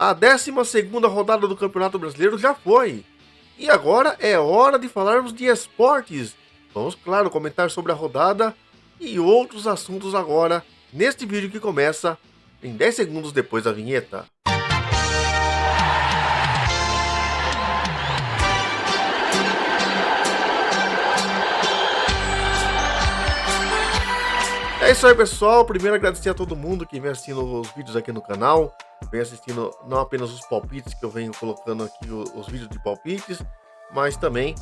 A 12ª rodada do Campeonato Brasileiro já foi. E agora é hora de falarmos de esportes. Vamos, claro, comentar sobre a rodada e outros assuntos agora, neste vídeo que começa em 10 segundos depois da vinheta. É isso aí, pessoal. Primeiro, agradecer a todo mundo que vem assistindo os vídeos aqui no canal, vem assistindo não apenas os palpites que eu venho colocando aqui, os vídeos de palpites, mas também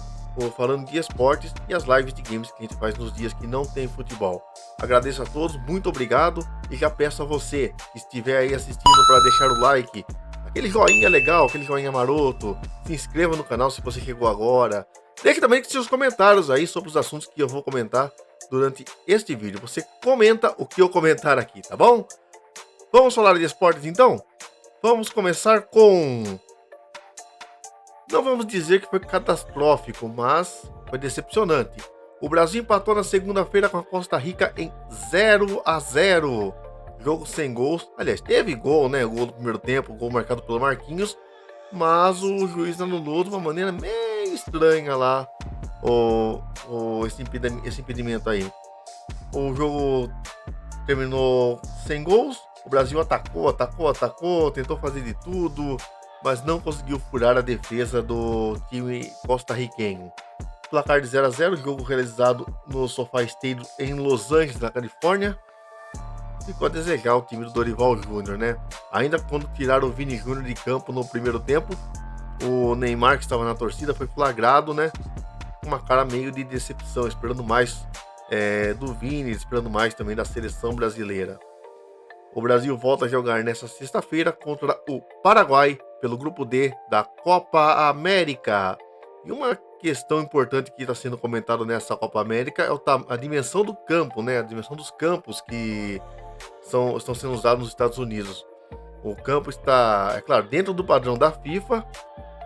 falando de esportes e as lives de games que a gente faz nos dias que não tem futebol. Agradeço a todos, muito obrigado, e já peço a você que estiver aí assistindo para deixar o like, aquele joinha legal, aquele joinha maroto, se inscreva no canal se você chegou agora, deixe também seus comentários aí sobre os assuntos que eu vou comentar durante este vídeo. Você comenta o que eu comentar aqui, tá bom? Vamos falar de esportes então? Vamos começar com... Não vamos dizer que foi catastrófico, mas foi decepcionante. O Brasil empatou na segunda-feira com a Costa Rica em 0-0. Jogo sem gols. Aliás, teve gol, né? Gol do primeiro tempo, gol marcado pelo Marquinhos. Mas o juiz anulou de uma maneira meio estranha lá esse impedimento aí. O jogo terminou sem gols. O Brasil atacou, tentou fazer de tudo, mas não conseguiu furar a defesa do time costarriquenho. Placar de 0-0, jogo realizado no SoFi Stadium em Los Angeles, na Califórnia. Ficou a desejar o time do Dorival Júnior, né? Ainda quando tiraram o Vini Júnior de campo no primeiro tempo, o Neymar, que estava na torcida, foi flagrado, né? Com uma cara meio de decepção, esperando mais do Vini, esperando mais também da seleção brasileira. O Brasil volta a jogar nesta sexta-feira contra o Paraguai pelo grupo D da Copa América. E uma questão importante que está sendo comentada nessa Copa América é a dimensão do campo, né? A dimensão dos campos que estão sendo usados nos Estados Unidos. O campo está, é claro, dentro do padrão da FIFA,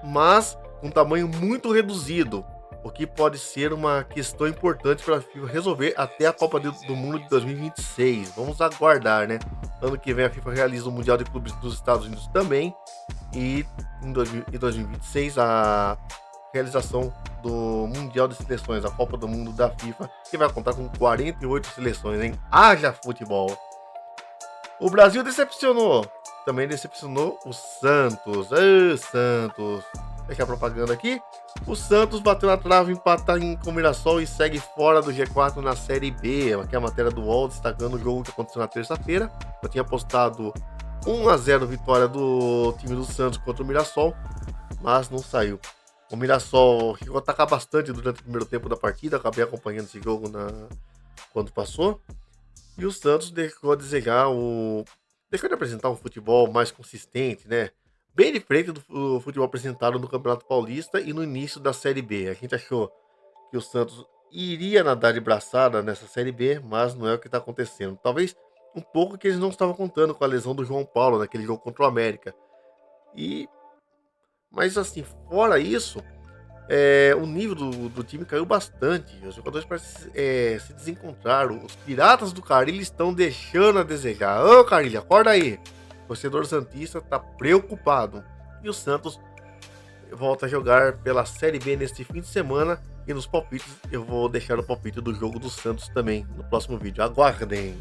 mas com um tamanho muito reduzido, o que pode ser uma questão importante para a FIFA resolver até a Copa do Mundo de 2026. Vamos aguardar, né? Ano que vem a FIFA realiza o Mundial de Clubes dos Estados Unidos também, e em 2026 a realização do Mundial de Seleções, a Copa do Mundo da FIFA, que vai contar com 48 seleções, hein? Haja futebol! O Brasil decepcionou, também decepcionou o Santos. Santos! Deixa a propaganda aqui. O Santos bateu na trave, empata com o Mirassol e segue fora do G4 na Série B. Aqui é a matéria do UOL destacando o jogo que aconteceu na terça-feira. Eu tinha postado 1-0 vitória do time do Santos contra o Mirassol, mas não saiu. O Mirassol chegou a atacar bastante durante o primeiro tempo da partida, acabei acompanhando esse jogo quando passou. E o Santos deixou a desejar, deixou de apresentar um futebol mais consistente, né? Bem diferente do futebol apresentado no Campeonato Paulista e no início da Série B. A gente achou que o Santos iria nadar de braçada nessa Série B, mas não é o que está acontecendo. Talvez um pouco que eles não estavam contando com a lesão do João Paulo naquele jogo contra o América. Mas assim, fora isso, o nível do time caiu bastante. Os jogadores parecem se desencontraram. Os Piratas do Carilho estão deixando a desejar. Ô Carilho, acorda aí! O torcedor santista está preocupado. E o Santos volta a jogar pela Série B neste fim de semana. E nos palpites, eu vou deixar o palpite do jogo do Santos também no próximo vídeo. Aguardem!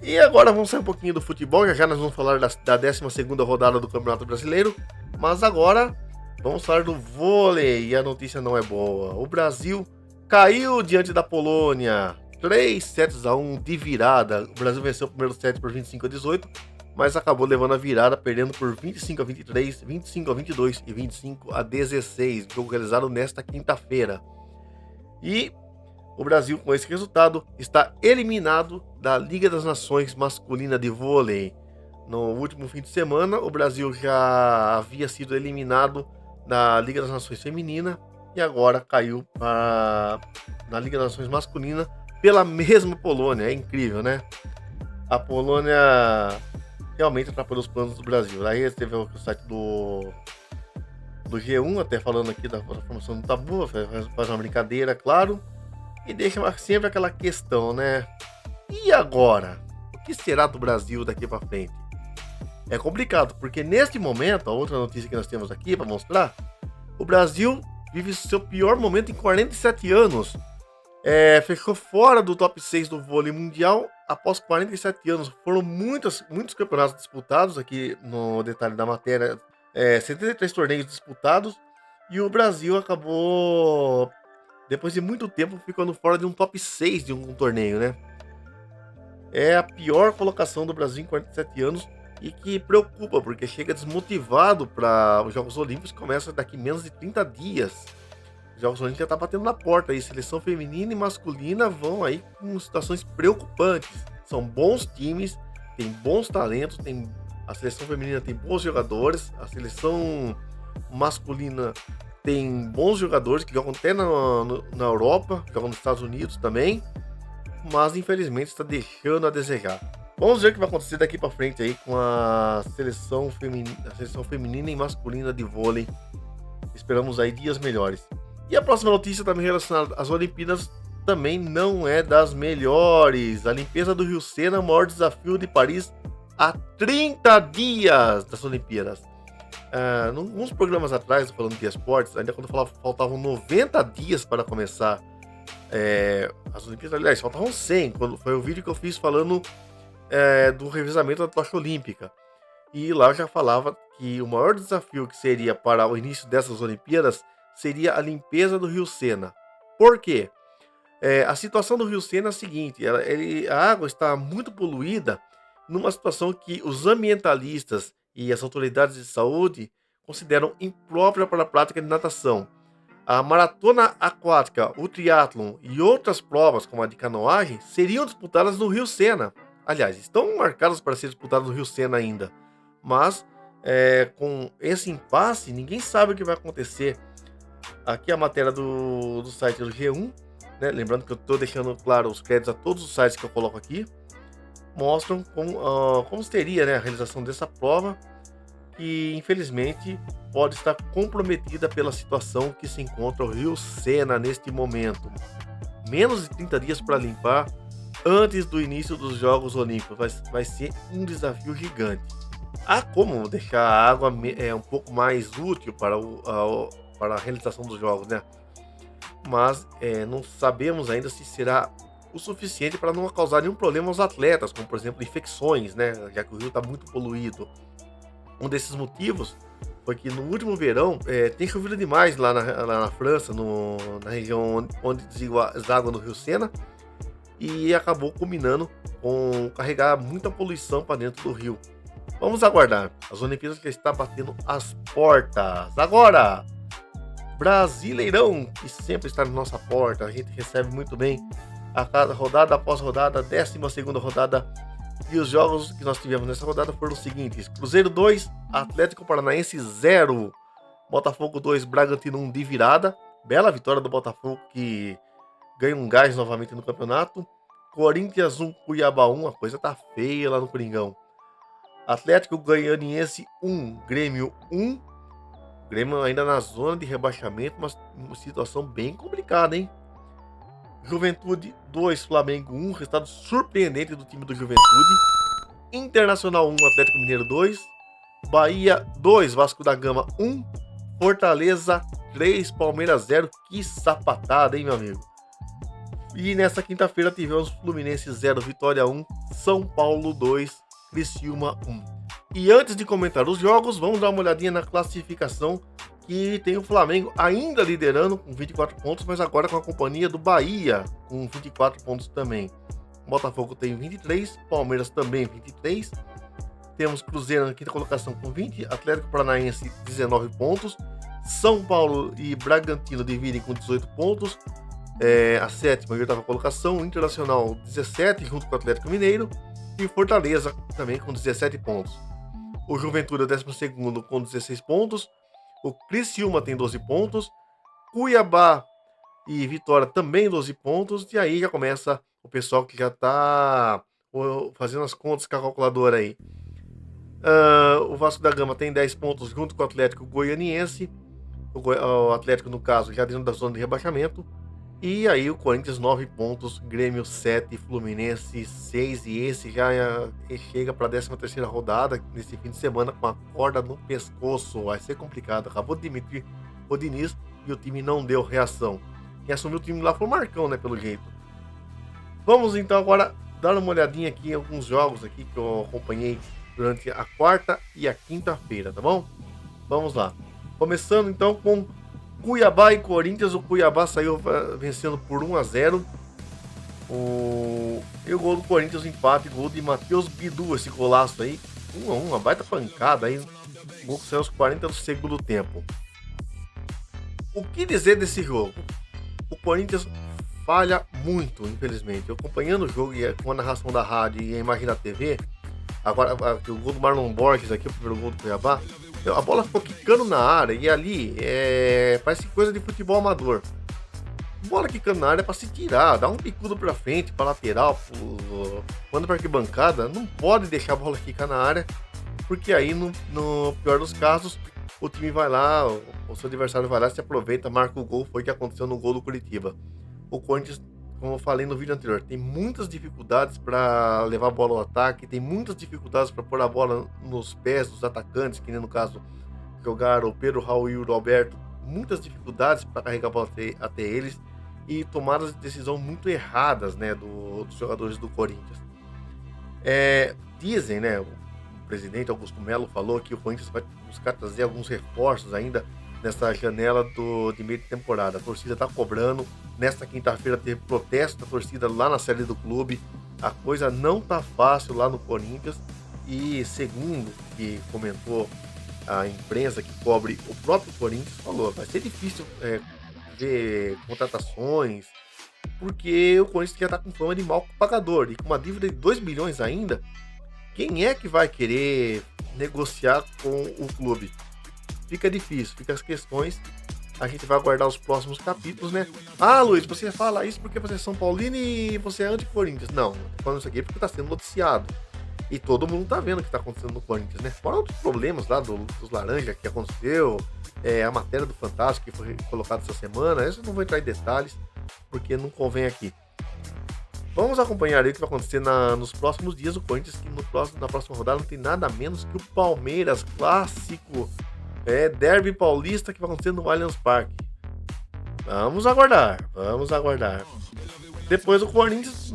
E agora vamos sair um pouquinho do futebol. Já nós vamos falar da 12ª rodada do Campeonato Brasileiro. Mas agora vamos falar do vôlei. E a notícia não é boa. O Brasil caiu diante da Polônia. 3-1 de virada. O Brasil venceu o primeiro set por 25-18. Mas acabou levando a virada, perdendo por 25-23, 25-22 e 25-16, jogo realizado nesta quinta-feira. E o Brasil, com esse resultado, está eliminado da Liga das Nações Masculina de Vôlei. No último fim de semana, o Brasil já havia sido eliminado da Liga das Nações Feminina e agora caiu na Liga das Nações Masculina pela mesma Polônia. É incrível, né? A Polônia realmente atrapalhou os planos do Brasil. Aí teve o site do G1 até falando aqui da formação do Tabu, faz uma brincadeira, claro, e deixa sempre aquela questão, né? E agora? O que será do Brasil daqui para frente? É complicado, porque neste momento, a outra notícia que nós temos aqui para mostrar, o Brasil vive seu pior momento em 47 anos. Fechou fora do top 6 do vôlei mundial após 47 anos. Foram muitos campeonatos disputados aqui no detalhe da matéria. 73 torneios disputados. E o Brasil acabou, depois de muito tempo, ficando fora de um top 6 de um torneio, né? É a pior colocação do Brasil em 47 anos e que preocupa, porque chega desmotivado para os Jogos Olímpicos que começam daqui menos de 30 dias. Os Jogos Olímpicos já tá batendo na porta aí. Seleção feminina e masculina vão aí com situações preocupantes. São bons times, tem bons talentos, a seleção feminina tem bons jogadores, a seleção masculina tem bons jogadores que jogam até na Europa, jogam nos Estados Unidos também, mas infelizmente está deixando a desejar. Vamos ver o que vai acontecer daqui para frente aí com a seleção feminina e masculina de vôlei. Esperamos aí dias melhores. E a próxima notícia também relacionada às Olimpíadas também não é das melhores. A limpeza do Rio Sena, o maior desafio de Paris há 30 dias das Olimpíadas. Uns programas atrás, falando de esportes, ainda quando faltavam 90 dias para começar as Olimpíadas, aliás, faltavam 100, quando foi o vídeo que eu fiz falando do revezamento da tocha olímpica. E lá eu já falava que o maior desafio que seria para o início dessas Olimpíadas seria a limpeza do Rio Sena. Por quê? A situação do Rio Sena é a seguinte, a água está muito poluída, numa situação que os ambientalistas e as autoridades de saúde consideram imprópria para a prática de natação. A maratona aquática, o triatlon e outras provas, como a de canoagem, seriam disputadas no Rio Sena. Aliás, estão marcadas para ser disputadas no Rio Sena ainda. Mas, com esse impasse, ninguém sabe o que vai acontecer. Aqui a matéria do site do G1, né? Lembrando que eu estou deixando claro os créditos a todos os sites que eu coloco aqui, mostram como seria, né, a realização dessa prova, que infelizmente pode estar comprometida pela situação que se encontra o Rio Sena neste momento. Menos de 30 dias para limpar antes do início dos Jogos Olímpicos. Vai ser um desafio gigante. Há como deixar a água um pouco mais útil para a realização dos Jogos, né? Mas não sabemos ainda se será o suficiente para não causar nenhum problema aos atletas, como por exemplo infecções, né? Já que o rio está muito poluído. Um desses motivos foi que no último verão tem chovido demais lá na França, na região onde deságua no Rio Sena, e acabou culminando com carregar muita poluição para dentro do rio. Vamos aguardar. As Olimpíadas que está batendo as portas. Agora, Brasileirão, que sempre está na nossa porta. A gente recebe muito bem a cada rodada após rodada, 12ª rodada. E os jogos que nós tivemos nessa rodada foram os seguintes: Cruzeiro 2, Atlético Paranaense 0, Botafogo 2, Bragantino 1 de virada. Bela vitória do Botafogo, que ganha um gás novamente no campeonato. Corinthians 1, Cuiabá 1, a coisa tá feia lá no Coringão. Atlético Goianiense 1, Grêmio 1. Grêmio ainda na zona de rebaixamento, mas uma situação bem complicada, hein? Juventude 2, Flamengo 1, resultado surpreendente do time do Juventude. Internacional 1, Atlético Mineiro 2. Bahia 2, Vasco da Gama 1. Fortaleza 3, Palmeiras 0. Que sapatada, hein, meu amigo? E nessa quinta-feira tivemos Fluminense 0, Vitória 1, São Paulo 2, Criciúma 1. E antes de comentar os jogos, vamos dar uma olhadinha na classificação, que tem o Flamengo ainda liderando com 24 pontos, mas agora com a companhia do Bahia, com 24 pontos também. Botafogo tem 23, Palmeiras também 23. Temos Cruzeiro na quinta colocação com 20, Atlético Paranaense 19 pontos, São Paulo e Bragantino dividem com 18 pontos. A sétima e oitava colocação, Internacional 17, junto com o Atlético Mineiro, e Fortaleza também com 17 pontos. O Juventude é o 12º com 16 pontos, o Criciúma tem 12 pontos, Cuiabá e Vitória também 12 pontos, e aí já começa o pessoal que já está fazendo as contas com a calculadora aí. O Vasco da Gama tem 10 pontos junto com o Atlético Goianiense, o Atlético, no caso, já dentro da zona de rebaixamento. E aí o Corinthians 9 pontos, Grêmio 7, Fluminense 6 e esse já chega para a 13ª rodada nesse fim de semana com a corda no pescoço. Vai ser complicado. Acabou de demitir o Diniz e o time não deu reação. Quem assumiu o time lá foi o Marcão, né, pelo jeito. Vamos então agora dar uma olhadinha aqui em alguns jogos aqui que eu acompanhei durante a quarta e a quinta-feira, tá bom? Vamos lá. Começando então com Cuiabá e Corinthians. O Cuiabá saiu vencendo por 1-0. E o gol do Corinthians, empate, gol de Matheus Bidu, esse golaço aí. 1-1, uma baita pancada aí. O gol que saiu aos 40 do segundo tempo. O que dizer desse jogo? O Corinthians falha muito, infelizmente. Eu acompanhando o jogo e com a narração da rádio e a imagem da TV, agora o gol do Marlon Borges aqui, o primeiro gol do Cuiabá, a bola ficou quicando na área e ali parece coisa de futebol amador. Bola quicando na área é pra se tirar, dá um bicudo pra frente, pra lateral, manda pra arquibancada. Não pode deixar a bola quicar na área, porque aí no pior dos casos, o time vai lá, o seu adversário vai lá, se aproveita, marca o gol. Foi o que aconteceu no gol do Curitiba. O Corinthians, como eu falei no vídeo anterior, tem muitas dificuldades para levar a bola ao ataque, tem muitas dificuldades para pôr a bola nos pés dos atacantes, que nem no caso jogaram o Pedro, Raul e o Alberto. Muitas dificuldades para carregar a bola até eles e tomadas de decisão muito erradas, né, dos jogadores do Corinthians. Dizem, né, o presidente Augusto Melo falou que o Corinthians vai buscar trazer alguns reforços ainda nessa janela de meio de temporada. A torcida tá cobrando. Nesta quinta-feira teve protesto da torcida lá na sede do clube. A coisa não tá fácil lá no Corinthians. E segundo que comentou a imprensa que cobre o próprio Corinthians, falou, vai ser difícil ver contratações, porque o Corinthians já tá com fama de mal pagador. E com uma dívida de 2 bilhões ainda, quem é que vai querer negociar com o clube? Fica difícil, fica as questões. A gente vai aguardar os próximos capítulos, né? Ah, Luiz, você fala isso porque você é São Paulino e você é anti-Corinthians. Não, tô falando isso aqui porque tá sendo noticiado. E todo mundo tá vendo o que tá acontecendo no Corinthians, né? Fora outros problemas lá dos Laranja que aconteceu, a matéria do Fantástico que foi colocada essa semana. Eu não vou entrar em detalhes porque não convém aqui. Vamos acompanhar aí o que vai acontecer nos próximos dias. O Corinthians, que na próxima rodada não tem nada menos que o Palmeiras, clássico. Derby paulista, que vai acontecer no Allianz Parque. Vamos aguardar. Depois do Corinthians,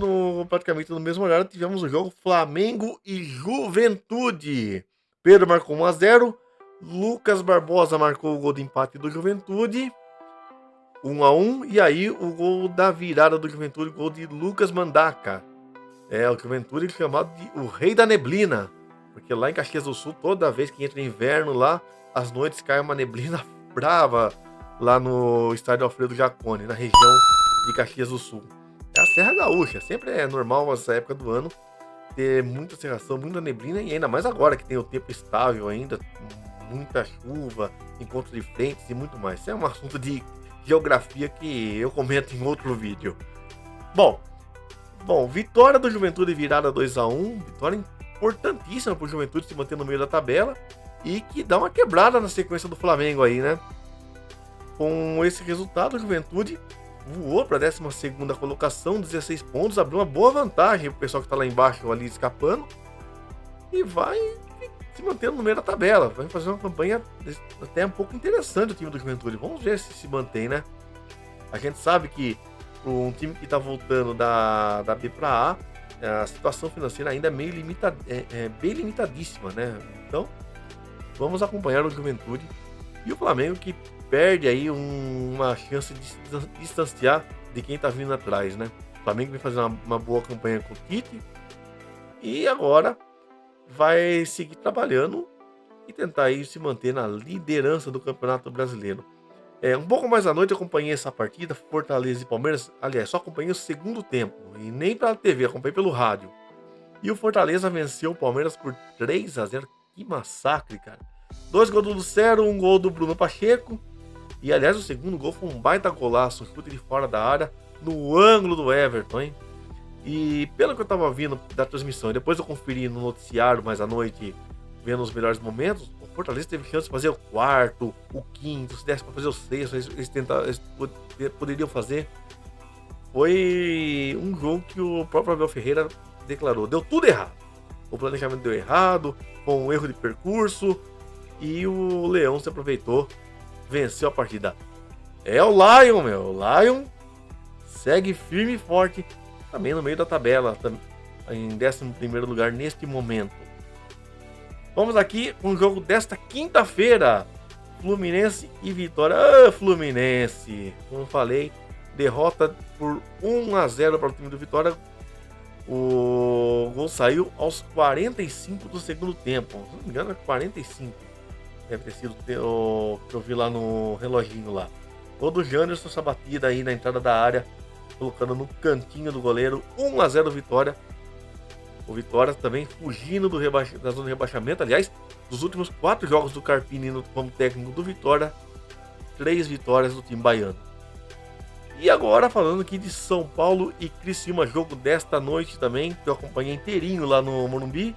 praticamente no mesmo horário, tivemos o jogo Flamengo e Juventude. Pedro marcou 1-0. Lucas Barbosa marcou o gol de empate do Juventude. 1-1. E aí o gol da virada do Juventude, gol de Lucas Mandaca. O Juventude chamado de o Rei da Neblina. Porque lá em Caxias do Sul, toda vez que entra inverno lá, às noites cai uma neblina brava lá no estádio Alfredo Jaconi, na região de Caxias do Sul. É a Serra Gaúcha, sempre é normal nessa época do ano ter muita cerração, muita neblina, e ainda mais agora que tem o tempo estável ainda, muita chuva, encontro de frentes e muito mais. Isso é um assunto de geografia que eu comento em outro vídeo. Bom, vitória do Juventude virada 2-1, vitória importantíssima para o Juventude se manter no meio da tabela e que dá uma quebrada na sequência do Flamengo aí, né? Com esse resultado, o Juventude voou para a 12ª colocação, 16 pontos, abriu uma boa vantagem para o pessoal que está lá embaixo ali escapando e vai se mantendo no meio da tabela. Vai fazer uma campanha até um pouco interessante o time do Juventude. Vamos ver se mantém, né? A gente sabe que um time que está voltando da B para A situação financeira ainda é meio bem limitadíssima, né? Então, vamos acompanhar o Juventude e o Flamengo, que perde aí uma chance de se distanciar de quem tá vindo atrás, né? O Flamengo vem fazer uma boa campanha com o Tite e agora vai seguir trabalhando e tentar aí se manter na liderança do Campeonato Brasileiro. Um pouco mais à noite eu acompanhei essa partida, Fortaleza e Palmeiras. Aliás, só acompanhei o segundo tempo e nem pela TV, acompanhei pelo rádio. E o Fortaleza venceu o Palmeiras por 3-0. Que massacre, cara. 2 gols do Lucero, 1 gol do Bruno Pacheco. E aliás, o segundo gol foi um baita golaço, um chute de fora da área, no ângulo do Everton, hein? E pelo que eu tava vindo da transmissão, e depois eu conferi no noticiário mais à noite, vendo os melhores momentos, o Fortaleza teve chance de fazer o quarto, o quinto, se desse para fazer o sexto, eles poderiam fazer. foi um jogo que o próprio Abel Ferreira declarou, deu tudo errado. O planejamento deu errado, com um erro de percurso, e o Leão se aproveitou, venceu a partida. É o Lion, meu. O Lion segue firme e forte, também no meio da tabela, em 11º lugar neste momento. Vamos aqui com o jogo desta quinta-feira. Fluminense e Vitória. Ah, Fluminense, como falei, derrota por 1-0 para o time do Vitória. O gol saiu aos 45 do segundo tempo. Se não me engano, é 45. Deve ter sido o que eu vi lá no reloginho lá. Gol do Janderson, essa batida aí na entrada da área, colocando no cantinho do goleiro. 1-0 Vitória. O Vitória também fugindo da zona de rebaixamento. Aliás, dos últimos 4 jogos do Carpini como técnico do Vitória, 3 vitórias do time baiano. E agora falando aqui de São Paulo e Criciúma, jogo desta noite também, que eu acompanhei inteirinho lá no Morumbi.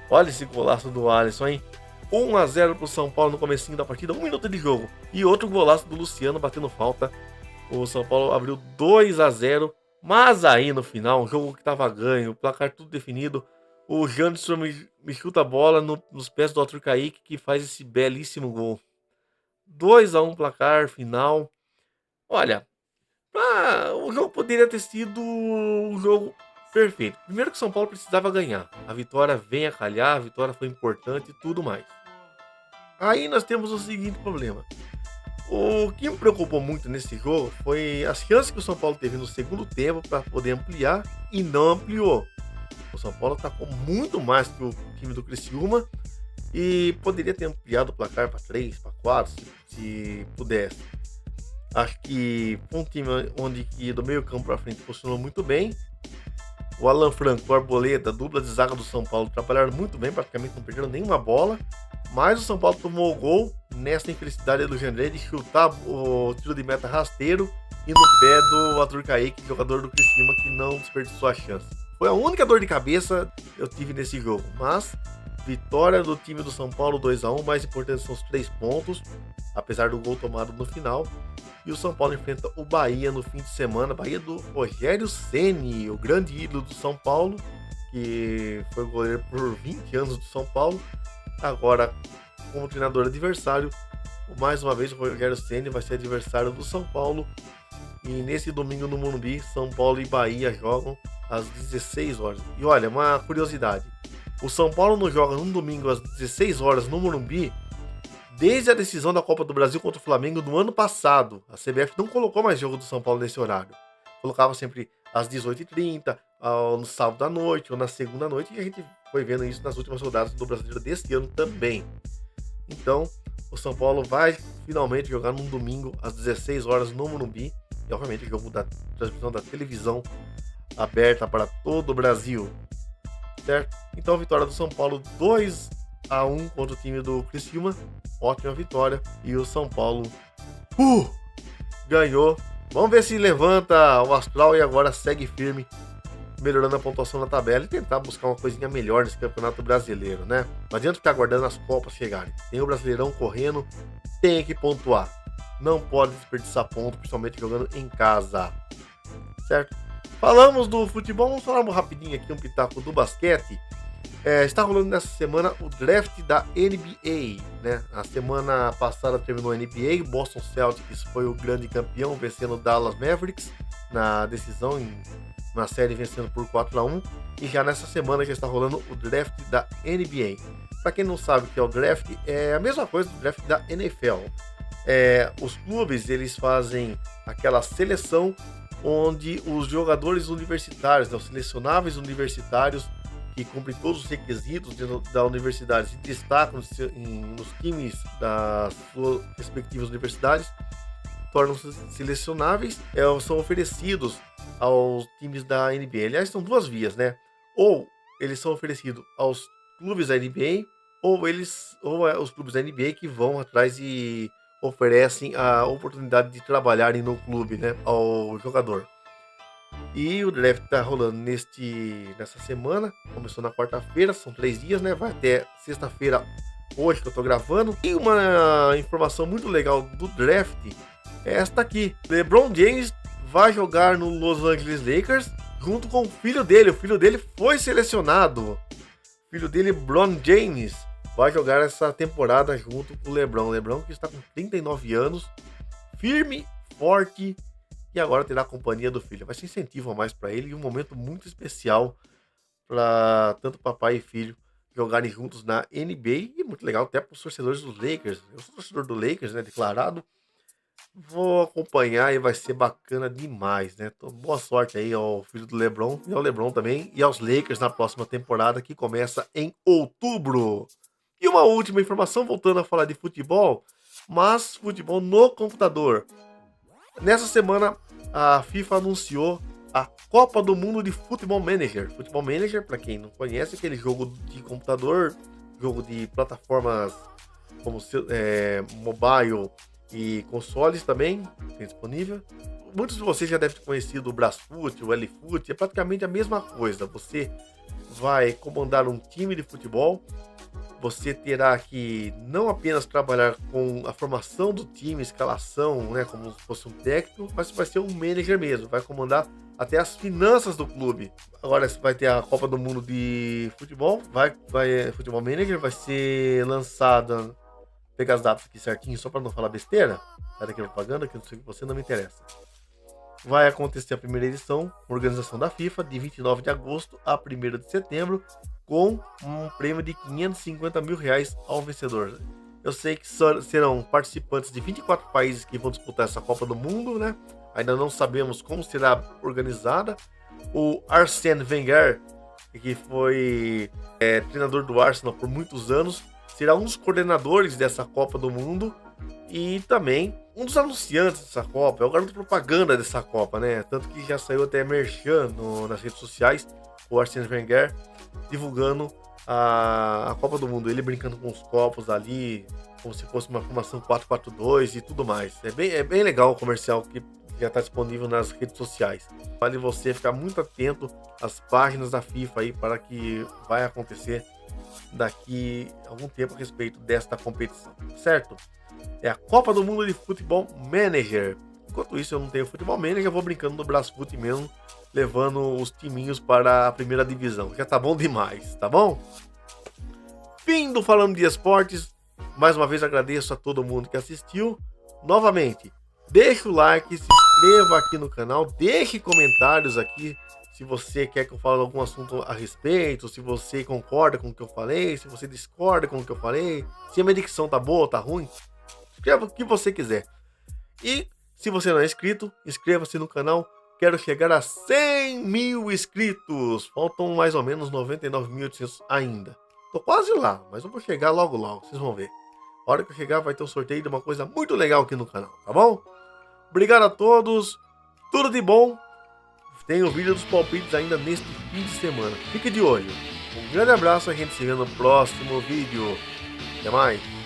Olha esse golaço do Alisson, hein? 1-0 pro São Paulo no comecinho da partida, 1 minuto de jogo. E outro golaço do Luciano batendo falta. O São Paulo abriu 2-0, mas aí no final, um jogo que tava ganho, o placar tudo definido. O Janderson me chuta a bola nos pés do Arthur Kaique, que faz esse belíssimo gol. 2-1 placar final. Olha, o jogo poderia ter sido um jogo perfeito. Primeiro que o São Paulo precisava ganhar. A vitória vem a calhar, a vitória foi importante e tudo mais. Aí nós temos o seguinte problema. O que me preocupou muito nesse jogo foi as chances que o São Paulo teve no segundo tempo para poder ampliar e não ampliou. O São Paulo atacou muito mais que o time do Criciúma e poderia ter ampliado o placar para 3, para 4, se pudesse. Acho que foi um time onde que do meio campo para frente funcionou muito bem. O Alan Franco, o Arboleda, a dupla de zaga do São Paulo, trabalharam muito bem, praticamente não perderam nenhuma bola. Mas o São Paulo tomou o gol nessa infelicidade do Jandré de chutar o tiro de meta rasteiro e no pé do Arthur Kaique, jogador do Criciúma, que não desperdiçou a chance. Foi a única dor de cabeça que eu tive nesse jogo, mas vitória do time do São Paulo 2-1, mais importante são os 3 pontos, apesar do gol tomado no final. E o São Paulo enfrenta o Bahia no fim de semana, Bahia do Rogério Ceni, o grande ídolo do São Paulo, que foi goleiro por 20 anos do São Paulo. Agora, como treinador adversário, mais uma vez o Rogério Ceni vai ser adversário do São Paulo. E nesse domingo no Morumbi, São Paulo e Bahia jogam às 16 horas. E olha, uma curiosidade. O São Paulo não joga num domingo às 16 horas no Morumbi desde a decisão da Copa do Brasil contra o Flamengo no ano passado. A CBF não colocou mais jogo do São Paulo nesse horário. Colocava sempre às 18h30, no sábado à noite ou na segunda à noite, e a gente foi vendo isso nas últimas rodadas do Brasileiro deste ano também. Então, o São Paulo vai finalmente jogar num domingo às 16 horas no Morumbi, e obviamente o jogo da transmissão da televisão aberta para todo o Brasil, certo? Então, vitória do São Paulo 2-1 contra o time do Criciúma, ótima vitória, e o São Paulo ganhou. Vamos ver se levanta o astral e agora segue firme, melhorando a pontuação na tabela e tentar buscar uma coisinha melhor nesse Campeonato Brasileiro, né? Não adianta ficar aguardando as Copas chegarem. Tem o Brasileirão correndo, tem que pontuar. Não pode desperdiçar ponto, principalmente jogando em casa, certo? Falamos do futebol, vamos falar rapidinho aqui um pitaco do basquete. Está rolando nessa semana o draft da NBA, né? A semana passada terminou a NBA, Boston Celtics foi o grande campeão, vencendo o Dallas Mavericks na decisão, na série vencendo por 4-1, e já nessa semana já está rolando o draft da NBA. Para quem não sabe o que é o draft, é a mesma coisa do draft da NFL. Os clubes, eles fazem aquela seleção onde os jogadores universitários, os selecionáveis universitários, que cumprem todos os requisitos da universidade, se destacam nos times das suas respectivas universidades, tornam-se selecionáveis, são oferecidos aos times da NBA. Aliás, são duas vias, né? Ou eles são oferecidos aos clubes da NBA, ou os clubes da NBA que vão atrás e oferecem a oportunidade de trabalharem no clube, né, ao jogador. E o draft tá rolando nessa semana, começou na quarta-feira, são 3 dias, né? Vai até sexta-feira, hoje que eu tô gravando. E uma informação muito legal do draft é esta aqui: LeBron James vai jogar no Los Angeles Lakers junto com o filho dele. O filho dele foi selecionado. O filho dele, Bron James, vai jogar essa temporada junto com o LeBron. LeBron que está com 39 anos, firme, forte, e agora terá a companhia do filho. Vai ser incentivo a mais para ele e um momento muito especial para tanto papai e filho jogarem juntos na NBA. E muito legal até para os torcedores dos Lakers. Eu sou torcedor do Lakers, né, declarado. Vou acompanhar e vai ser bacana demais, né? Então, boa sorte aí ao filho do LeBron e ao LeBron também e aos Lakers na próxima temporada que começa em outubro. E uma última informação, voltando a falar de futebol, mas futebol no computador. Nessa semana, a FIFA anunciou a Copa do Mundo de Football Manager. Football Manager, para quem não conhece, é aquele jogo de computador, jogo de plataformas como mobile e consoles também, tem disponível. Muitos de vocês já devem ter conhecido o Brasfoot, o L-Foot, é praticamente a mesma coisa. Você vai comandar um time de futebol, você terá que não apenas trabalhar com a formação do time, escalação, né, como se fosse um técnico, mas vai ser um manager mesmo, vai comandar até as finanças do clube. Agora vai ter a Copa do Mundo de Futebol, Futebol Manager, vai ser lançada, pegar as datas aqui certinho só para não falar besteira, sai daqui a propaganda, que você não me interessa. Vai acontecer a primeira edição, organização da FIFA, de 29 de agosto a 1º de setembro, com um prêmio de R$550 mil ao vencedor. Eu sei que serão participantes de 24 países que vão disputar essa Copa do Mundo, né? Ainda não sabemos como será organizada. O Arsène Wenger, que foi treinador do Arsenal por muitos anos, será um dos coordenadores dessa Copa do Mundo e também um dos anunciantes dessa Copa, é o garoto propaganda dessa Copa, né? Tanto que já saiu até merchan nas redes sociais, o Arsène Wenger divulgando a Copa do Mundo, ele brincando com os copos ali, como se fosse uma formação 4-4-2 e tudo mais. É bem legal o comercial que já está disponível nas redes sociais. Vale você ficar muito atento às páginas da FIFA aí para que vai acontecer daqui a algum tempo a respeito desta competição, certo? É a Copa do Mundo de Futebol Manager. Enquanto isso eu não tenho Futebol Manager, eu vou brincando no Brasfoot mesmo, levando os timinhos para a primeira divisão. Já tá bom demais, tá bom? Fim do Falando de Esportes. Mais uma vez agradeço a todo mundo que assistiu. Novamente, deixa o like, se inscreva aqui no canal, deixe comentários aqui se você quer que eu fale algum assunto a respeito, se você concorda com o que eu falei, se você discorda com o que eu falei, se a minha dicção tá boa ou tá ruim. Escreva o que você quiser. E se você não é inscrito, inscreva-se no canal. Quero chegar a 100 mil inscritos. Faltam mais ou menos 99.800 ainda. Tô quase lá, mas eu vou chegar logo logo, vocês vão ver. A hora que eu chegar vai ter um sorteio de uma coisa muito legal aqui no canal, tá bom? Obrigado a todos, tudo de bom. Tem o vídeo dos palpites ainda neste fim de semana. Fique de olho. Um grande abraço, a gente se vê no próximo vídeo. Até mais.